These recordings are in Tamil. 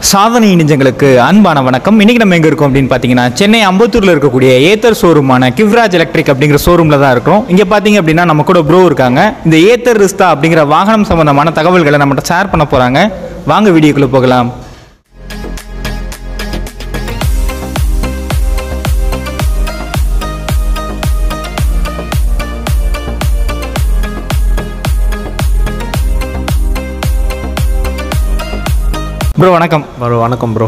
சாதனை இணைஞ்சங்களுக்கு அன்பான வணக்கம். இன்னைக்கு நம்ம எங்க இருக்கோம் அப்படின்னு பாத்தீங்கன்னா சென்னை அம்பத்தூர்ல இருக்கக்கூடிய ஏத்தர் ஷோரூமான கிவ்ராஜ் எலக்ட்ரிக் அப்படிங்கிற ஷோரூம்ல தான் இருக்கோம். இங்க பாத்தீங்க அப்படின்னா நம்ம கூட ப்ரோ இருக்காங்க. இந்த ஏத்தர் ரிஸ்தா அப்படிங்கிற வாகனம் சம்பந்தமான தகவல்களை நம்மகிட்ட ஷேர் பண்ண போறாங்க. வாங்க வீடியோக்குள்ள போகலாம். ப்ரோ வணக்கம். வணக்கம் ப்ரோ.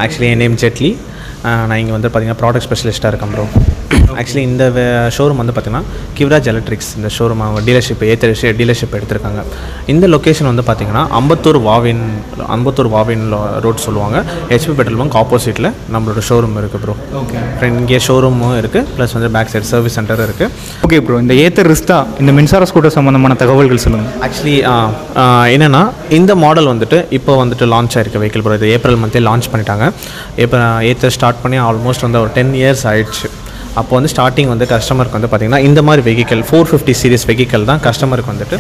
ஆக்சுவலி என் நேம் ஜெட்லி. நான் இங்கே வந்து பார்த்தீங்கன்னா ப்ராடக்ட் ஸ்பெஷலிஸ்ட்டாக இருக்கேன் ப்ரோ. ஆக்சுவலி இந்த ஷோரூம் வந்து பார்த்தீங்கன்னா கிவ்ராஜ் எலக்ட்ரிக்ஸ் இந்த ஷோரூம் அவங்க டீலர்ஷிப் எடுத்திருக்காங்க. இந்த லொக்கேஷன் வந்து பார்த்தீங்கன்னா அம்பத்தூர் வாவின் ரோட் சொல்லுவாங்க. ஹெச்பி பெட்ரோல் பங்க் ஆப்போசிட்டில் நம்மளோட ஷோரூம் இருக்குது ப்ரோ. ஓகே, இங்கே ஷோரூமும் இருக்குது, ப்ளஸ் வந்து பேக் சைடு சர்வீஸ் சென்டரும் இருக்குது. ஓகே ப்ரோ, இந்த ஏத்தர் ரிஸ்தா இந்த மின்சார ஸ்கூட்டர் சம்பந்தமான தகவல்கள் சொல்லுங்கள். ஆக்சுவலி என்னென்னா இந்த மாடல் வந்துட்டு இப்போ வந்துட்டு லான்ச் ஆகிருக்கு வெஹிக்கிள் ப்ரோ. இது ஏப்ரல் மந்த்தே லான்ச் பண்ணிட்டாங்க. இப்போ ஏத்தர் ஸ்டார்ட் பண்ணி ஆல்மோஸ்ட் வந்து ஒரு 10 years ஆயிடுச்சு. அப்போ வந்து ஸ்டார்டிங் வந்து கஸ்டமருக்கு வந்து பார்த்திங்கன்னா இந்த மாதிரி வெஹிக்கிள் 450 சீரிஸ் வெஹிக்கிள் தான் கஸ்டமருக்கு வந்துட்டு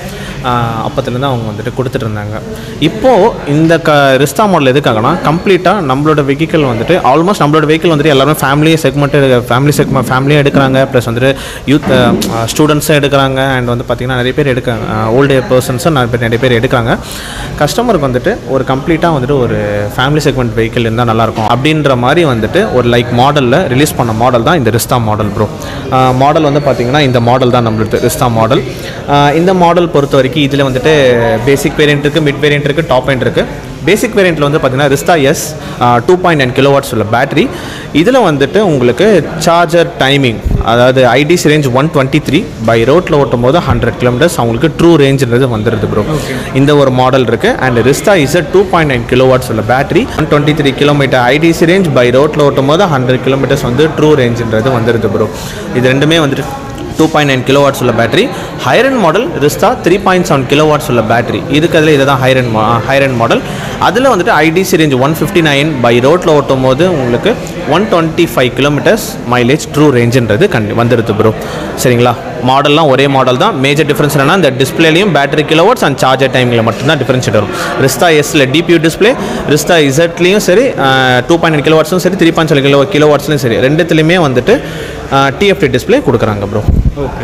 அப்போத்துலேருந்து அவங்க வந்துட்டு கொடுத்துட்டு இருந்தாங்க. இப்போது இந்த ரிஸ்தா மாடல் எதுக்காகனா கம்ப்ளீட்டாக நம்மளோட வெஹிக்கிள் வந்துட்டு ஆல்மோஸ்ட் நம்மளோட வெஹிக்கிள் வந்துட்டு எல்லாருமே ஃபேமிலியாக எடுக்கிறாங்க. ப்ளஸ் வந்துட்டு யூத் ஸ்டூடெண்ட்ஸும் எடுக்கிறாங்க. அண்ட் வந்து பார்த்திங்கன்னா நிறைய பேர் எடுக்கிறாங்க, ஓல்டு பர்சன்ஸும் நிறைய பேர் எடுக்கிறாங்க. கஸ்டமருக்கு வந்துட்டு ஒரு கம்ப்ளீட்டாக வந்துட்டு ஒரு ஃபேமிலி செக்மெண்ட் வெஹிக்கிள் இருந்தால் நல்லாயிருக்கும் அப்படின்ற மாதிரி வந்துட்டு ஒரு மாடலில் ரிலீஸ் பண்ண மாடல் தான் இந்த ரிஸ்தா மாடல் ப்ரோ. மாடல் வந்து பார்த்தீங்கன்னா இந்த மாடல் தான் நம்மளுக்கு ரிஸ்தா மாடல். இந்த மாடல் பொறுத்த வரைக்கும் இதில் வந்துட்டு பேசிக் வேரியன்ட் இருக்குது, மிட் வேரியன்ட் இருக்குது, டாப் எண்ட் இருக்குது. பேசிக் வேரியண்ட்டில் வந்து பார்த்தீங்கன்னா ரிஸ்தா எஸ் 2.9 kilowatts உள்ள பேட்டரி. இதில் வந்துட்டு உங்களுக்கு சார்ஜர் டைமிங், அதாவது ஐடிசி ரேஞ்ச் 123, பை ரோட்டில் ஓட்டும் போது 100 kilometers அவங்களுக்கு ட்ரூ ரேஞ்சுன்றது வந்துடுது ப்ரோ. இந்த ஒரு மாடல் இருக்குது. அண்ட் ரிஸ்தா இஸ் 2.9 kilowatts உள்ள பேட்டரி, 123 kilometer ஐடிசி ரேஞ்ச், பை ரோட்டில் ஓட்டும் போது 100 kilometers வந்து ட்ரூ ரேஞ்சுன்றது வந்துடுது ப்ரோ. இது ரெண்டுமே வந்துட்டு 2.9 kilowatts உள்ள பேட்டரி. ஹைரன் மாடல் ரிஸ்தா 3.7 kilowatts உள்ள பேட்டரி. அதில் இதுதான் ஹைரன் மாடல். அதில் வந்துட்டு ஐடிசி ரேஞ்ச் 159, பை ரோட்டில் ஓட்டும் போது உங்களுக்கு 125 kilometers மைலேஜ் ட்ரூ ரேஞ்சுன்றது வந்துடுது ப்ரோ. சரிங்களா? மாடல்லாம் ஒரே மாடல் தான். மேஜர் டிஃப்ரென்ஸ் என்னன்னா இந்த டிஸ்பிளேலையும் பேட்டரி கிலோவாட்ஸ் அண்ட் சார்ஜர் டைமில் மட்டும்தான் டிஃப்ரென்ஷியேட் வரும். ரிஸ்தா எஸ்ல டிபியூ டிஸ்பிளே, ரிஸ்தா இசட்லேயும் சரி 2.9 kilowattsலும் சரி 3.7 kilowattsலையும் சரி ரெண்டுத்துலேயுமே வந்துட்டு டிஎஃப்டி டிஸ்பிளே கொடுக்குறாங்க bro. Okay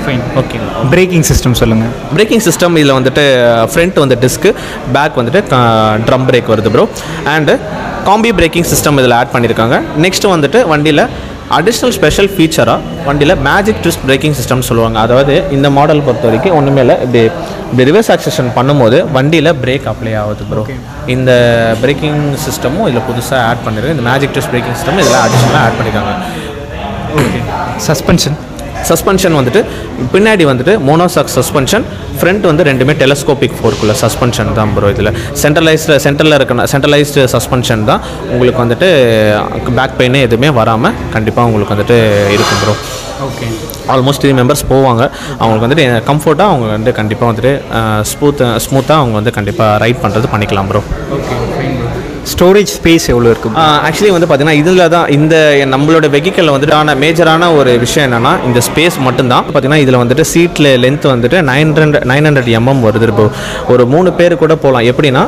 fine. Okay, braking system சொல்லுங்கள். பிரேக்கிங் சிஸ்டம் இதில் வந்துட்டு ஃப்ரண்ட் வந்து டிஸ்க்கு, பேக் வந்துட்டு ட்ரம் பிரேக் வருது bro. And combi braking system இதில் ஆட் பண்ணியிருக்காங்க. நெக்ஸ்ட்டு வந்துட்டு வண்டியில் அடிஷ்னல் ஸ்பெஷல் ஃபீச்சராக வண்டியில் மேஜிக் ட்விஸ்ட் பிரேக்கிங் சிஸ்டம் சொல்லுவாங்க. அதாவது இந்த மாடல் பொறுத்த வரைக்கும் ஒன்றுமே இல்லை, இப்படி ரிவர்ஸ் ஆக்சேஷன் பண்ணும்போது வண்டியில் பிரேக் அப்ளை ஆகுது ப்ரோ. இந்த பிரேக்கிங் சிஸ்டமும் இதில் புதுசாக ஆட் பண்ணியிருக்காங்க. இந்த மேஜிக் ட்விஸ்ட் பிரேக்கிங் சிஸ்டம் இதில் அடிஷ்னலாக ஆட் பண்ணியிருக்காங்க. ஓகே, சஸ்பென்ஷன் வந்துட்டு பின்னாடி வந்துட்டு மோனோசாக் சஸ்பென்ஷன், ஃப்ரண்ட் வந்து ரெண்டுமே டெலஸ்கோபிக் ஃபோர்க்குள்ள சஸ்பென்ஷன் தான் ப்ரோ. இதில் சென்ட்ரலைஸ்டு சஸ்பென்ஷன் தான். உங்களுக்கு வந்துட்டு பேக் பெயினே எதுவுமே வராமல் கண்டிப்பாக உங்களுக்கு வந்துட்டு இருக்கும் ப்ரோ. ஓகே, ஆல்மோஸ்ட் 3 members போவாங்க. அவங்களுக்கு வந்துட்டு கம்ஃபர்ட்டாக அவங்க வந்து கண்டிப்பாக வந்துட்டு ஸ்மூத்தாக அவங்க வந்து கண்டிப்பாக ரைட் பண்ணுறது பண்ணிக்கலாம் bro. Okay fine. Storage space எவ்வளோ இருக்கும்? ஆக்சுவலி வந்து பார்த்தீங்கன்னா இதில் தான் இந்த நம்மளோட வெஹிக்கிளில் வந்துட்டு மேஜரான ஒரு விஷயம் என்னென்னா இந்த ஸ்பேஸ் மட்டும்தான். பார்த்தீங்கன்னா இதில் வந்துட்டு சீட்டில் லென்த் வந்துட்டு 900 mm வருது ப்ரோ. ஒரு 3 பேர் கூட போகலாம். எப்படின்னா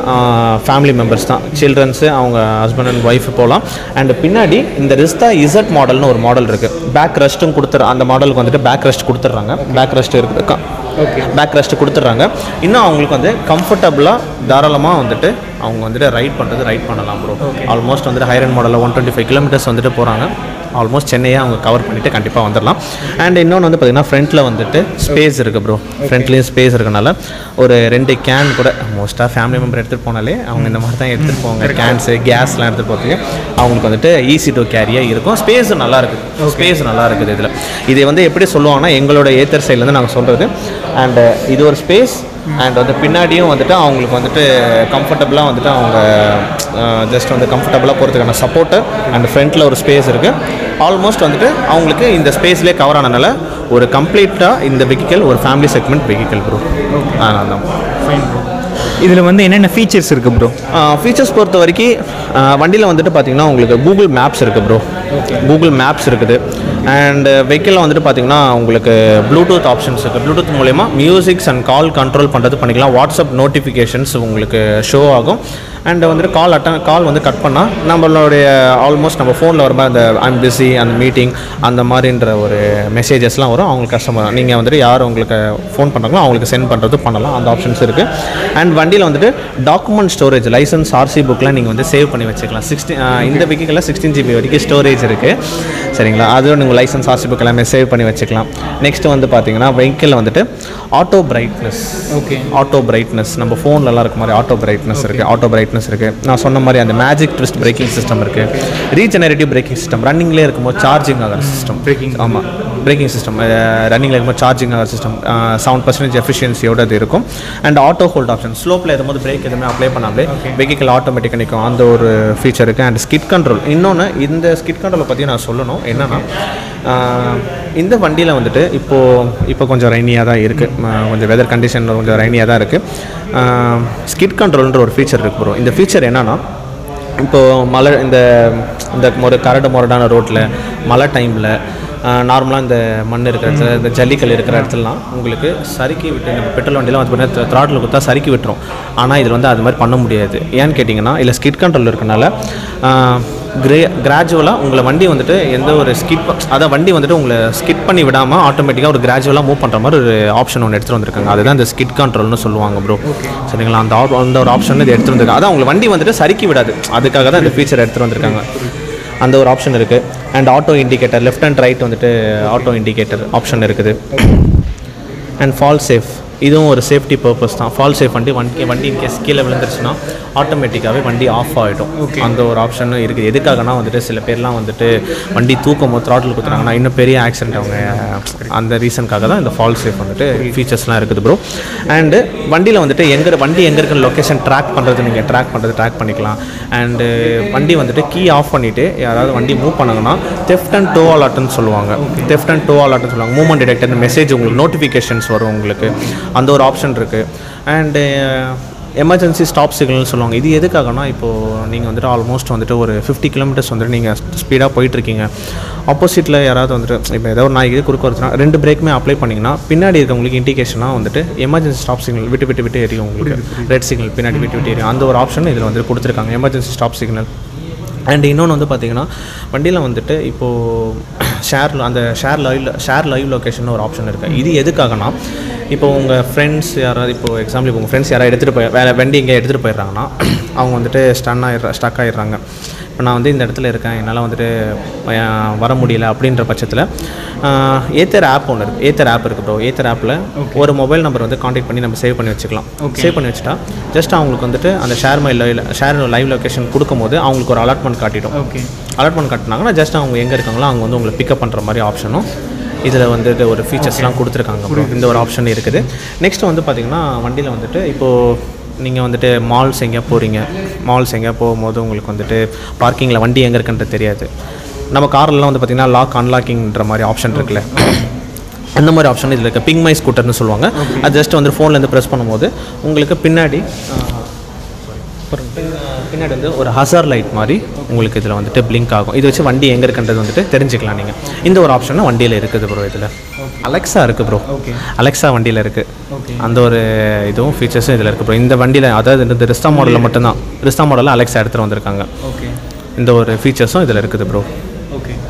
ஃபேமிலி மெம்பர்ஸ் தான், சில்ட்ரன்ஸு, அவங்க ஹஸ்பண்ட் அண்ட் ஒய்ஃப் போகலாம். அண்ட் பின்னாடி இந்த ரிஸ்தா இசட் மாடல்னு ஒரு மாடல் இருக்குது. பேக் ரெஸ்ட்டும் அந்த மாடலுக்கு வந்துட்டு பேக் ரெஸ்ட் கொடுத்துட்றாங்க. பேக் ரெஸ்ட் இருக்குது. ஓகே, பேக் ரெஸ்ட் கொடுத்துட்றாங்க. இன்னும் அவங்களுக்கு வந்து கம்ஃபர்டபுளாக தாராளமாக வந்துட்டு அவங்க வந்துட்டு ரைட் பண்ணலாம் ப்ரோ. ஆல்மோஸ்ட் வந்துட்டு ஹைரன் மாடலில் 125 kilometers வந்துட்டு போகிறாங்க. ஆல்மோஸ்ட் சென்னையை அவங்க கவர் பண்ணிவிட்டு கண்டிப்பாக வந்துடலாம். அண்ட் இன்னொன்று வந்து பார்த்திங்கன்னா ஃப்ரண்ட்டில் வந்துட்டு ஸ்பேஸ் இருக்குது ப்ரோ. ஃப்ரண்ட்லேயும் ஸ்பேஸ் இருக்கனால ஒரு 2 கேன் கூட மோஸ்ட்டாக ஃபேமிலி மெம்பர் எடுத்துகிட்டு போனாலே அவங்க இந்த மாதிரி தான் எடுத்துகிட்டு போவாங்க. கேன்ஸு கேஸ்லாம் எடுத்துகிட்டு போகிறதுக்கு அவங்களுக்கு வந்துட்டு ஈஸி டு கேரியாக இருக்கும். ஸ்பேஸும் நல்லா இருக்குது. இதை வந்து எப்படி சொல்லுவாங்கன்னா எங்களோட ஏத்தர் சைட்லேருந்து நாங்கள் சொல்கிறது. அண்ட் இது ஒரு ஸ்பேஸ். அண்ட் வந்து பின்னாடியும் வந்துட்டு அவங்களுக்கு வந்துட்டு கம்ஃபர்டபுளாக வந்துட்டு அவங்க ஜஸ்ட் வந்து கம்ஃபர்டபுளாக போகிறதுக்கான சப்போர்ட்டு. அண்ட் ஃப்ரண்ட்டில் ஒரு ஸ்பேஸ் இருக்குது. ஆல்மோஸ்ட் வந்துட்டு அவங்களுக்கு இந்த ஸ்பேஸ்லேயே கவர் ஆனதுனால ஒரு கம்ப்ளீட்டாக இந்த வெஹிக்கிள் ஒரு ஃபேமிலி செக்மெண்ட் வெஹிக்கிள் ப்ரோ. அதான் ஃபைன் ப்ரோ. இதில் வந்து என்னென்ன ஃபீச்சர்ஸ் இருக்குது ப்ரோ? ஃபீச்சர்ஸ் பொறுத்த வரைக்கும் வண்டியில் வந்துட்டு பார்த்திங்கன்னா உங்களுக்கு கூகுள் மேப்ஸ் இருக்குது ப்ரோ. கூகுள் மேப்ஸ் இருக்குது. அண்ட் வெஹிக்கிளில் வந்துட்டு பார்த்திங்கன்னா உங்களுக்கு ப்ளூடூத் ஆப்ஷன்ஸ் இருக்குது. ப்ளூடூத் மூலமா மியூசிக்ஸ் அண்ட் கால் கண்ட்ரோல் பண்ணுறது பண்ணிக்கலாம். வாட்ஸ்அப் நோட்டிஃபிகேஷன்ஸ் உங்களுக்கு ஷோ ஆகும். அண்ட் வந்துட்டு கால் வந்து கட் பண்ணால் நம்மளுடைய ஆல்மோஸ்ட் நம்ம ஃபோனில் வரும்போது அந்த ஐம் பிஸி அந்த மீட்டிங் அந்த மாதிரின்ற ஒரு மெசேஜஸ்லாம் வரும். அவங்களுக்கு கஷ்டமாக நீங்கள் வந்துட்டு யார் உங்களுக்கு ஃபோன் பண்ணுறாங்களோ அவங்களுக்கு சென்ட் பண்ணுறது பண்ணலாம். அந்த ஆப்ஷன்ஸ் இருக்குது. அண்ட் வண்டியில் வந்துட்டு டாக்குமெண்ட் ஸ்டோரேஜ் லைசன்ஸ் ஆர்சி புக்கெலாம் நீங்கள் வந்து சேவ் பண்ணி வச்சுக்கலாம். இந்த வெஹிக்கிளில் 16 GB வரைக்கும் ஸ்டோரேஜ் இருக்குது. சரிங்களா, அதுவும் நீங்கள் லைசன்ஸ் ஆர்சி புக் எல்லாமே சேவ் பண்ணி வச்சுக்கலாம். நெக்ஸ்ட் வந்து பார்த்தீங்கன்னா வெஹிக்கிளில் வந்துட்டு auto brightness. Okay, auto brightness நம்ம ஃபோன்லலாம் இருக்க மாதிரி ஆட்டோ பிரைட்னஸ் இருக்குது. நான் சொன்ன மாதிரி அந்த மேஜிக் ட்விஸ்ட் பிரேக்கிங் சிஸ்டம் இருக்குது. ரீஜெனரேட்டிவ் பிரேக்கிங் சிஸ்டம் ரன்னிங்லேயே இருக்கும்போது சார்ஜிங் ஆகிற சிஸ்டம். ஆமாம், பிரேக்கிங் சிஸ்டம் ரன்னிங்கில் இருக்கும்போது சார்ஜிங் ஆகிற சிஸ்டம் 7% எஃபிஷியன்சியோட அது இருக்கும். அண்ட் ஆட்டோ ஹோல்ட் ஆப்ஷன் ஸ்லோப்பில் எதுவும் பிரேக் எதுவுமே அப்ளை பண்ணாமலே வெஹிக்கிள் ஆட்டோமேட்டிக்காக நிற்கும். அந்த ஒரு ஃபீச்சர் இருக்குது. And skid control. இன்னொன்று இந்த ஸ்கிட் கண்ட்ரோலை பற்றி நான் சொல்லணும். என்னென்னா இந்த வண்டியில் வந்துட்டு இப்போ கொஞ்சம் ரைனியாக தான் இருக்குது. கொஞ்சம் வெதர் கண்டிஷன் கொஞ்சம் ரைனியாக தான் இருக்குது. ஸ்கிட் கண்ட்ரோல்ன்ற ஒரு ஃபீச்சர் இருக்குது ப்ரோ. இந்த ஃபீச்சர் என்னென்னா இப்போது மழை இந்த ஒரு கரடு ரோட்டில் மழை டைமில் நார்மலாக இந்த மண் இருக்கிற இடத்துல இந்த ஜல்லிக்கல் இருக்கிற இடத்துலலாம் உங்களுக்கு சறுக்கி விட்டு நம்ம பெட்ரோல் வண்டியெலாம் வந்து பார்த்தீங்கன்னா த்ராட்டில் கொடுத்தா சறுக்கி விட்டுரும். ஆனால் இதில் வந்து அது மாதிரி பண்ண முடியாது. ஏன்னு கேட்டிங்கன்னா இல்லை ஸ்கிட் கண்ட்ரோல் இருக்கனால கிராஜுவலாக உங்களை வண்டி வந்துட்டு எந்த ஒரு வண்டி வந்துட்டு உங்களை ஸ்கிட் பண்ணி விடாமல் ஆட்டோமேட்டிக்காக ஒரு கிராஜுவலாக மூவ் பண்ணுற மாதிரி ஒரு ஆப்ஷன் ஒன்று எடுத்துகிட்டு வந்திருக்காங்க. அதுதான் இந்த ஸ்கிட் கண்ட்ரோல்னு சொல்லுவாங்க ப்ரோ. சரிங்களா, அந்த ஒரு ஆப்ஷன் இது எடுத்துகிட்டு வந்திருக்காங்க. அதான் உங்களை வண்டி வந்துட்டு சறுக்கி விடாது. அதுக்காக தான் இந்த ஃபீச்சர் எடுத்துகிட்டு வந்திருக்காங்க. அந்த ஒரு ஆப்ஷன் இருக்குது. And auto indicator left and right வந்துட்டு ஆட்டோ இண்டிகேட்டர் ஆப்ஷன் இருக்குது. அண்ட் ஃபால் சேஃப் இதுவும் ஒரு சேஃப்டி பர்பஸ் தான். ஃபால் சேஃப் வண்டி இன்கேஸ் கீழே விழுந்துருச்சுன்னா ஆட்டோமேட்டிக்காகவே வண்டி ஆஃப் ஆகிடும். அந்த ஒரு ஆப்ஷனும் இருக்குது. எதுக்காகனா வந்துட்டு சில பேர்லாம் வந்துட்டு வண்டி தூக்கும் போது த்ராட்டில் கொடுத்துறாங்கன்னா இன்னும் பெரிய ஆக்சிடென்ட் அவங்க அந்த ரீசனுக்காக தான் இந்த ஃபால் சேஃப் வந்துட்டு ஃபீச்சர்ஸ்லாம் இருக்குது ப்ரோ. அண்டு வண்டியில் வந்துட்டு வண்டி எங்கே இருக்கிற லொக்கேஷன் ட்ராக் பண்ணுறது நீங்கள் ட்ராக் பண்ணிக்கலாம். அண்டு வண்டி வந்துட்டு கீ ஆஃப் பண்ணிவிட்டு யாராவது வண்டி மூவ் பண்ணாங்கன்னா தெஃப்ட் அண்ட் டோ அலர்ட்னு சொல்லுவாங்க. மூவ்மெண்ட் டிடெக்டர் மெசேஜ் உங்களுக்கு நோட்டிஃபிகேஷன்ஸ் வரும் உங்களுக்கு. அந்த ஒரு ஆப்ஷன் இருக்குது. அண்டு எமர்ஜென்சி ஸ்டாப் சிக்னல்னு சொல்லுவாங்க. இது எதுக்காகனா இப்போது நீங்கள் வந்துட்டு ஆல்மோஸ்ட் வந்துட்டு ஒரு 50 கிலோமீட்டர்ஸ் வந்துட்டு நீங்கள் ஸ்பீடாக போயிட்டுருக்கீங்க. ஆப்போசிட்டில் யாராவது வந்துட்டு இப்போ ஏதோ ஒரு நாய்க்கு குறுக்க வருதுன்னா 2 பிரேக்குமே அப்ளை பண்ணிங்கன்னா பின்னாடி இருக்கவங்களுக்கு இண்டிகேஷனாக வந்துட்டு எமர்ஜென்சி ஸ்டாப் சிக்னல் விட்டு எரியும். உங்களுக்கு ரெட் சிக்னல் பின்னாடி விட்டு எரியும். அந்த ஒரு ஆப்ஷன் இதில் வந்துட்டு கொடுத்துருக்காங்க, எமர்ஜென்சி ஸ்டாப் சிக்னல். அண்ட் இன்னொன்று வந்து பார்த்திங்கன்னா வண்டியில் வந்துட்டு இப்போது ஷேர் லைவ் லொக்கேஷன் ஒரு ஆப்ஷன் இருக்குது. இது எதுக்காகனா இப்போ உங்கள் ஃப்ரெண்ட்ஸ் யாராவது இப்போ எக்ஸாம்பிள் இப்போ உங்கள் ஃப்ரெண்ட்ஸ் யாராவது எடுத்துகிட்டு வண்டி இங்கே எடுத்துகிட்டு போயிடுறாங்கன்னா அவங்க வந்துட்டு ஸ்டக் ஆகிடுறாங்க. இப்போ நான் வந்து இந்த இடத்துல இருக்கேன், என்னால் வந்துட்டு வர முடியல அப்படின்ற பட்சத்தில் ஏத்தர் ஆப் ஒன்று இருக்குது. ஏத்தர் ஆப் இருக்குது ப்ரோ. ஏத்தர் ஆப்பில் ஒரு மொபைல் நம்பர் வந்து காண்டாக்ட் பண்ணி நம்ம சேவ் பண்ணி வச்சுக்கலாம். சேவ் பண்ணி வச்சுட்டா ஜஸ்ட் அவங்களுக்கு வந்துட்டு அந்த ஷேர் லைவ் லொக்கேஷன் கொடுக்கும்போது அவங்களுக்கு ஒரு அலாட்மெண்ட் காட்டிடும். அலாட்மெண்ட் காட்டினாங்கன்னா ஜஸ்ட் அவங்க எங்கே இருக்காங்களோ அவங்க வந்து உங்களை பிக்கப் பண்ணுற மாதிரி ஆப்ஷனும் இதில் வந்துட்டு ஒரு ஃபீச்சர்ஸ்லாம் கொடுத்துருக்காங்க ப்ரோ. இந்த ஒரு ஆப்ஷன் இருக்குது. நெக்ஸ்ட் வந்து பார்த்திங்கன்னா வண்டியில் வந்துட்டு இப்போது நீங்கள் வந்துட்டு மால்ஸ் எங்கேயா போகும்போது உங்களுக்கு வந்துட்டு பார்க்கிங்கில் வண்டி எங்கே இருக்குன்றது தெரியாது. நம்ம கார்லாம் வந்து பார்த்திங்கன்னா லாக் அன்லாக்கிங்ன்ற மாதிரி ஆப்ஷன் இருக்குல்ல, அந்த மாதிரி ஆப்ஷன் இதில் இருக்குது. பிங் மை ஸ்கூட்டர்னு சொல்லுவாங்க. அது ஜஸ்ட் வந்து ஃபோன்லேருந்து ப்ரெஸ் பண்ணும்போது உங்களுக்கு பின்னாடி வந்து ஒரு ஹசார் லைட் மாதிரி உங்களுக்கு இதில் வந்துட்டு பிளிங்க் ஆகும். இது வச்சு வண்டி எங்கே இருக்குன்றது வந்துட்டு தெரிஞ்சுக்கலாம் நீங்கள். இந்த ஒரு ஆப்ஷனும் வண்டியில் இருக்குது ப்ரோ. இதில் அலெக்ஸா இருக்குது ப்ரோ. அலெக்ஸா வண்டியில் இருக்குது. அந்த ஒரு இதுவும் ஃபீச்சர்ஸும் இதில் இருக்குது ப்ரோ. இந்த வண்டியில் அதாவது இந்த ரிஸ்டா மாடலில் மட்டும்தான், ரிஸ்டா மாடலில் அலெக்ஸா எடுத்துகிட்டு வந்திருக்காங்க. இந்த ஒரு ஃபீச்சர்ஸும் இதில் இருக்குது ப்ரோ.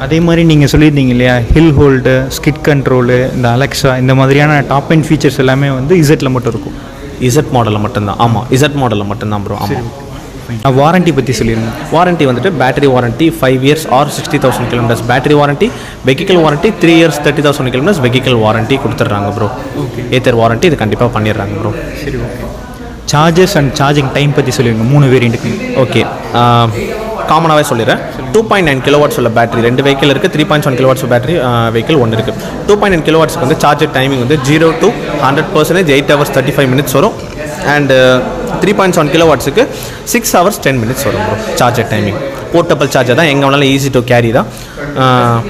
அதே மாதிரி நீங்கள் சொல்லியிருந்தீங்க இல்லையா, ஹில் ஹோல்டு, ஸ்கிட் கண்ட்ரோலு, இந்த அலெக்ஸா, இந்த மாதிரியான டாப் அண்ட் ஃபீச்சர்ஸ் எல்லாமே வந்து இசட்டில் மட்டும் இருக்கும். இசட் மாடலில் மட்டும்தான். ஆமாம், இசட் மாடலில் மட்டும்தான் ப்ரோ. ஆமாம். வாரண்ட்டி பற்றி சொல்லிடுங்க. வாரண்ட்டி வந்துட்டு battery warranty 5 years or 60,000 kilometers battery warranty. Vehicle warranty 3 years 30,000 kilometers vehicle warranty கொடுத்துட்றாங்க ப்ரோ. ஏத்தர் வாரண்ட்டி இது கண்டிப்பாக பண்ணிடுறாங்க ப்ரோ. சரி, okay. Charges and charging time பற்றி சொல்லிடுங்க. 3 வேரியண்ட்டுக்கு. ஓகே, காமனாகவே சொல்லிடுறேன். 2.9 kilowatts உள்ள பேட்டரி 2 வெஹிக்கிள் இருக்குது. 3.1 kilowatts பேட்டரி வெஹிக்கிள் 1 இருக்குது. 2.9 kilowatts வந்து சார்ஜர் டைமிங் வந்து 0 to 100% 8 hours 35 minutes வரும். அண்டு 3.7 kilowattsக்கு 6 hours 10 minutes வரும் bro charger timing. Portable charger தான், எங்கே வேணாலும் ஈஸி டு கேரி தான்.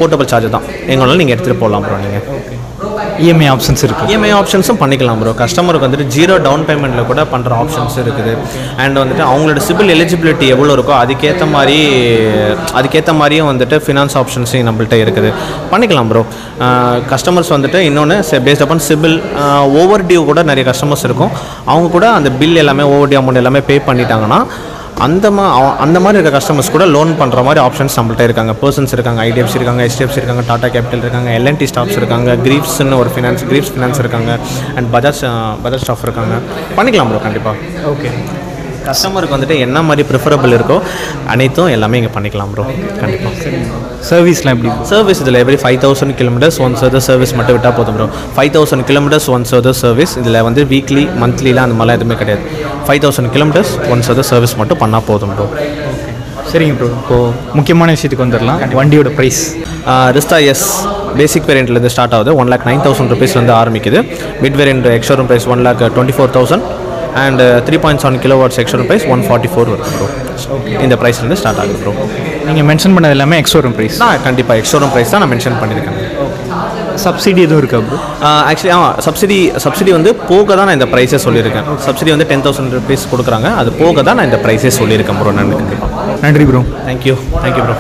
போர்ட்டபிள் சார்ஜர் தான், எங்கே வேணாலும் நீங்கள் எடுத்துகிட்டு போகலாம் ப்ரோ. நீங்கள் இஎம்ஐ ஆப்ஷன்ஸ் இருக்குது. இஎம்ஐ ஆப்ஷன்ஸும் பண்ணிக்கலாம் ப்ரோ. கஸ்டமருக்கு வந்துட்டு 0 டவுன் பேமெண்ட்டில் கூட பண்ணுற ஆப்ஷன்ஸ் இருக்குது. அண்ட் வந்துட்டு அவங்களோட சிபில் எலிஜிபிலிட்டி எவ்வளோ இருக்கோ அதுக்கேற்ற மாதிரியும் வந்துட்டு ஃபினான்ஸ் ஆப்ஷன்ஸையும் நம்மள்கிட்ட இருக்குது, பண்ணிக்கலாம் ப்ரோ. கஸ்டமர்ஸ் வந்துட்டு இன்னொன்று based upon CIBIL overdue கூட நிறைய கஸ்டமர்ஸ் இருக்கும். அவங்க கூட அந்த பில் எல்லாமே ஓவர் டியூ அமௌண்ட் எல்லாமே பே பண்ணிட்டாங்கன்னா அந்த மாதிரி இருக்க கஸ்டமர்ஸ் கூட லோன் பண்ணுற மாதிரி ஆப்ஷன்ஸ் நம்மள்ட்ட இருக்காங்க. பர்சன்ஸ் இருக்காங்க, ஐடிஎஃப்சி இருக்காங்க, HDFC இருக்காங்க, டாடா கேபிட்டல் இருக்காங்க, L&T ஸ்டாஃப்ஸ் இருக்காங்க, கிரீப்ஸ்னு ஒரு கிரீப்ஸ் ஃபினான்ஸ் இருக்காங்க, அண்ட் பஜாஜ் ஸ்டாஃப் இருக்காங்க. பண்ணிக்கலாம் ப்ரோ கண்டிப்பாக. ஓகே. கஸ்டமருக்கு வந்துட்டு என்ன மாதிரி ப்ரிஃபரபிள் இருக்கோ அனைத்தும் எல்லாமே இங்கே பண்ணிக்கலாம் ப்ரோ கண்டிப்பாக. சர்வீஸ்லாம் எப்படி? சர்வீஸ் இதில் எவ்ரி 5000 கிலோமீட்டர்ஸ் ஒன்ஸ் வந்து சர்வீஸ் மட்டும் விட்டால் போதும் ப்ரோ. 5000 கிலோமீட்டர்ஸ் ஒன்ஸ் வந்து சர்வீஸ். இதில் வந்து வீக்லி மந்த்லிலாம் அந்த மாதிரிலாம் எதுவுமே கிடையாது. 5000 கிலோமீட்டர்ஸ் ஒன்ஸ் வந்து சர்வீஸ் மட்டும் பண்ணால் போதும் ப்ரோ. சரிங்க ப்ரோ. இப்போது முக்கியமான விஷயத்துக்கு வந்துடலாம். வண்டியோட ப்ரைஸ் ரிஸ்டா எஸ் பேசிக் வேரியண்ட்லேருந்து ஸ்டார்ட் ஆகுது. 1,09,000 rupees ஆரம்பிக்குது. Mid variant ex showroom price 1,24,000 and 3.7 kilowatts ex showroom price 144 வரும் ப்ரோ. இந்த ப்ரைஸ்லேருந்து ஸ்டார்ட் ஆகுது ப்ரோ. நீங்கள் மென்ஷன் பண்ணது எல்லாமே எக்ஸ்ஷோரூம் ப்ரைஸ்? கண்டிப்பாக எக்ஸ்ஷோரூம் ப்ரைஸ் தான் நான் மென்ஷன் பண்ணியிருக்கேன். சப்சிடி எதுவும் இருக்கா ப்ரோ? ஆக்சுவலி சப்சிடி வந்து போக தான் நான் இந்த ப்ரைஸே சொல்லியிருக்கேன். சப்சிடி வந்து 10,000 rupees கொடுக்குறாங்க. அது போக தான் நான் இந்த ப்ரைஸே சொல்லியிருக்கேன் ப்ரோ. நன்றி. கண்டிப்பாக நன்றி ப்ரோ. Thank you bro.